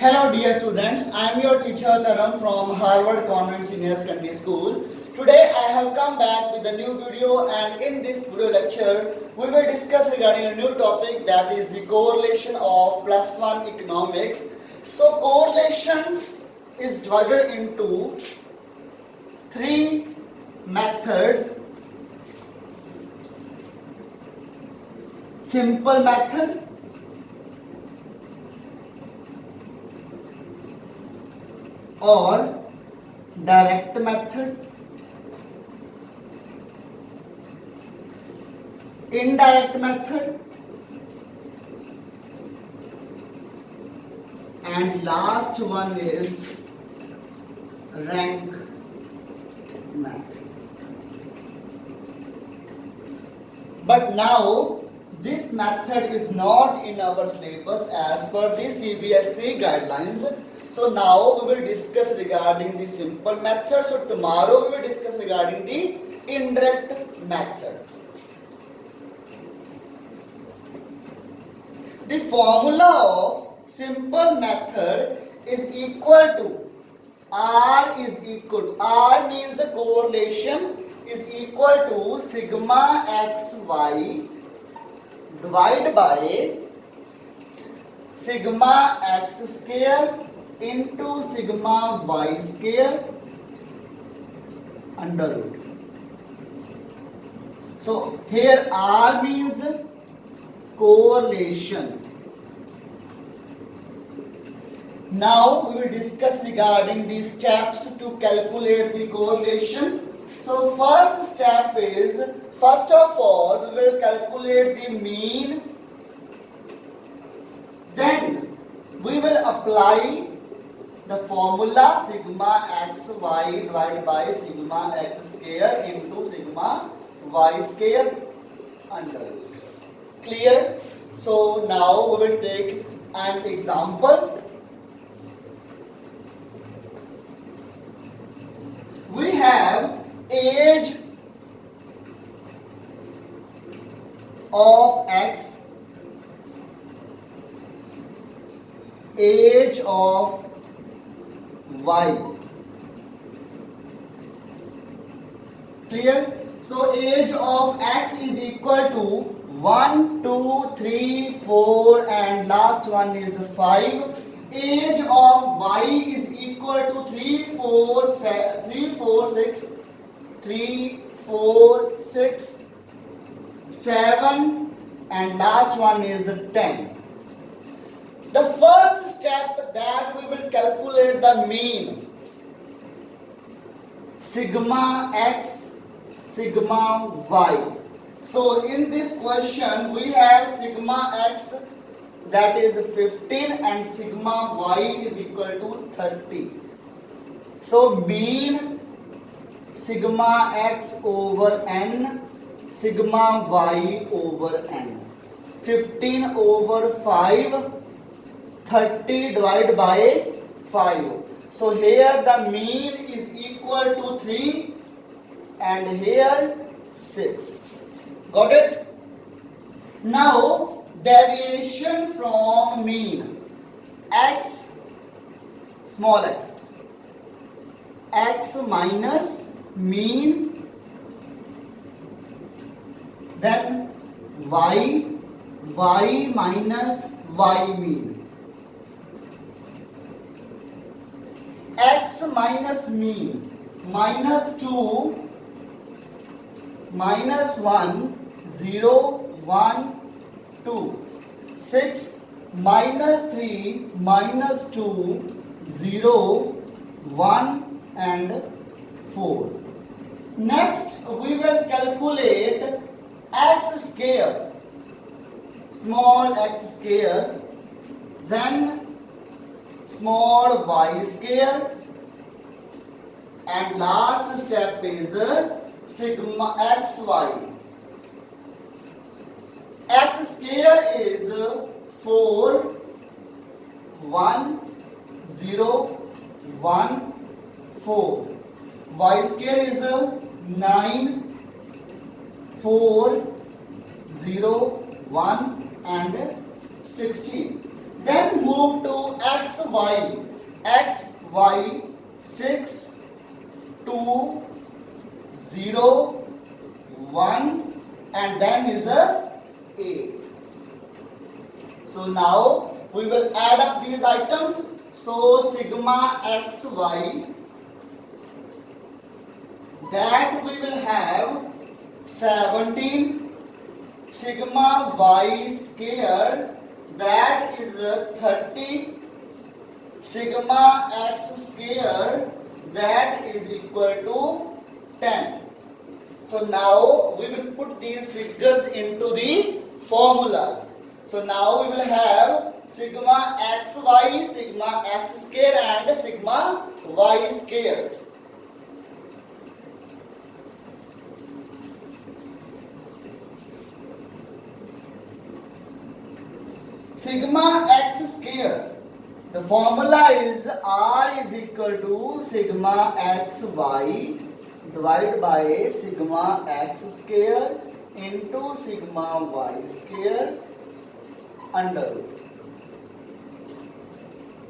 Hello dear students, I am your teacher Taram from Harvard Convent Senior Secondary School. Today I have come back with a new video, and in this video lecture we will discuss regarding a new topic, that is the correlation of plus one economics. So correlation is divided into three methods: simple method, or direct method, indirect method, and last one is rank method. But now this method is not in our syllabus as per the CBSE guidelines. So now we will discuss regarding the simple method. So tomorrow we will discuss regarding the indirect method. The formula of simple method is equal to R means the correlation is equal to sigma xy divided by sigma x square into sigma y square under root. So here R means correlation. Now we will discuss regarding the steps to calculate the correlation. So first step is, first of all we will calculate the mean, then we will apply the formula sigma xy divided by sigma x square into sigma y square under root. Clear? So now we will take an example. We have age of x, age of y. Clear? So age of x is equal to 1, 2, 3, 4 and last one is 5. Age of y is equal to 3, 4, 6, 7 and last one is 10. The first step that we will calculate the mean, sigma x, sigma y. So in this question we have sigma x, that is 15, and sigma y is equal to 30. So mean sigma x over n, sigma y over n. 15 over 5, 30 divided by 5. So here the mean is equal to 3 and here 6. Got it? Now deviation from mean, x, small x, x minus mean, then y minus y mean. X minus mean, minus 2, minus 1, 0, 1, 2. 6 minus 3, minus 2, 0, 1 and 4. Next we will calculate x square, small x square, then small y square, and last step is sigma xy. X square is 4, 1, 0, 1, 4. Y square is 9, 4, 0, 1 and 16. Then move to xy. xy 6, 2, 0, 1 and then is a 8. So now we will add up these items. So sigma xy, that we will have 17, sigma y square, that is 30, sigma x square, that is equal to 10. So now we will put these figures into the formulas. So now we will have sigma xy, sigma x square and sigma y square. Sigma x square, the formula is R is equal to sigma xy divided by sigma x square into sigma y square under root.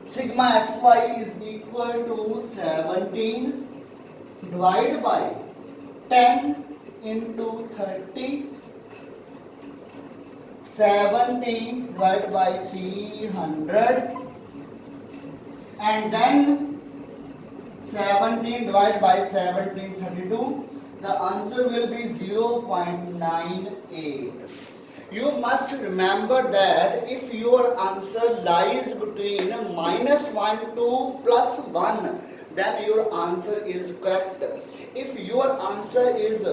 Sigma xy is equal to 17 divided by 10 into 30, 17 divided by 300 and then 17 divided by 1732. The answer will be 0.98. You must remember that if your answer lies between -1 to +1, then your answer is correct. If your answer is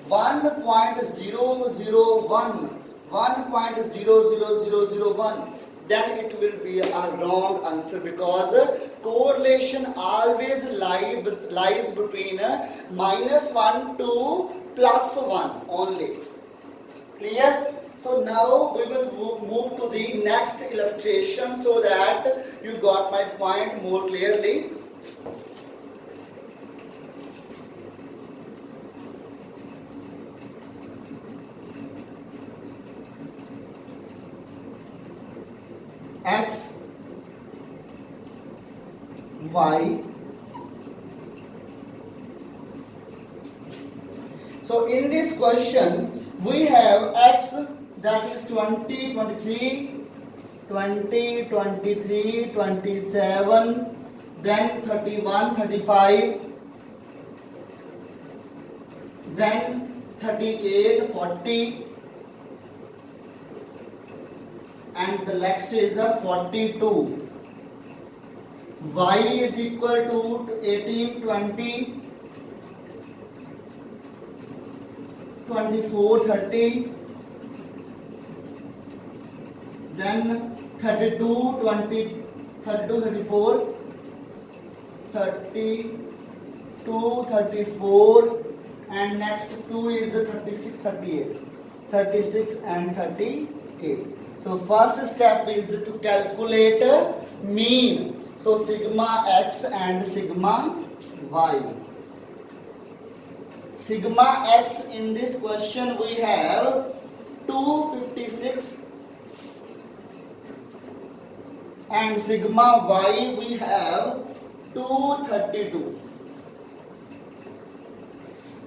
1.001, 1.00001, then it will be a wrong answer, because correlation always lies between -1 to +1 only. Clear? So now we will move to the next illustration so that you got my point more clearly. X, Y. So in this question we have X, that is 20, 23, 20, 23, 27, then 31, 35, then 38, 40, and the next is the 42. Y is equal to 18, 20, 24, 30, then 32, 20, 32, 34, 32, 34, and next 2 is 36, 38, 36 and 38. So first step is to calculate mean. So sigma x and sigma y. Sigma x in this question we have 256 and sigma y we have 232.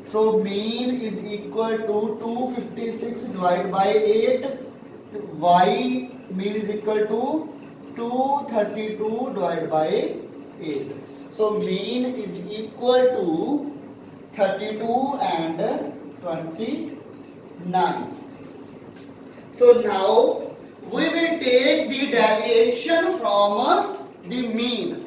So mean is equal to 256 divided by 8. Y mean is equal to 232 divided by 8. So mean is equal to 32 and 29. So now we will take the deviation from the mean.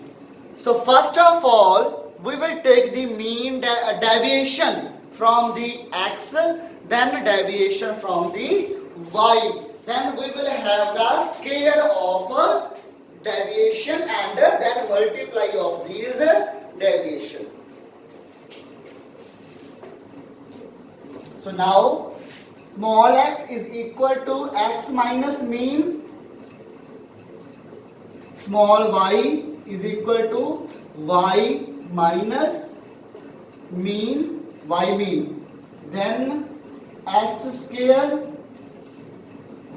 So first of all we will take the mean deviation from the x, then deviation from the y. Then we will have the square of deviation and then multiply of these deviation. So now small x is equal to x minus mean, small y is equal to y minus mean, y mean, then x square,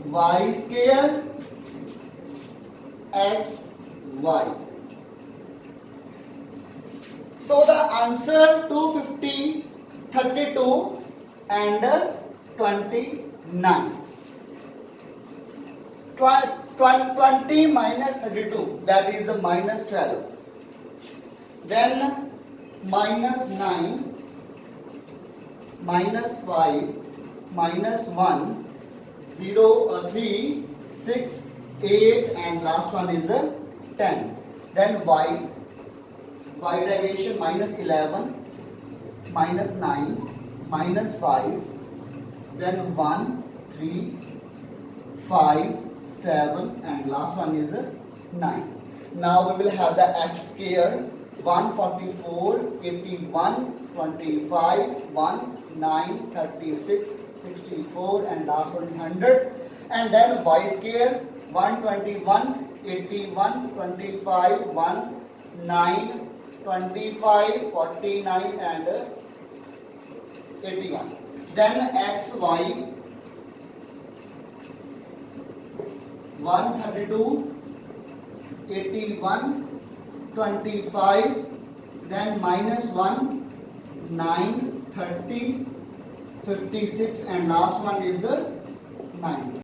y square, x, y. So the answer 250, 32 and 29. 20 minus 32, that is minus 12. Then minus 9, minus 5, minus 1, 0, 3, 6, 8 and last one is 10. Then y derivation minus 11, minus 9, minus 5, then 1, 3, 5, 7 and last one is 9. Now we will have the x square 144, 81, 25, 1, 9, 36, 64 and last one is 100. And then y square 121, 81, 25, 1, 9, 25, 49 and 81. Then x, y 132, 81, 25, then minus 1, 9, 30, 56 and last one is 9.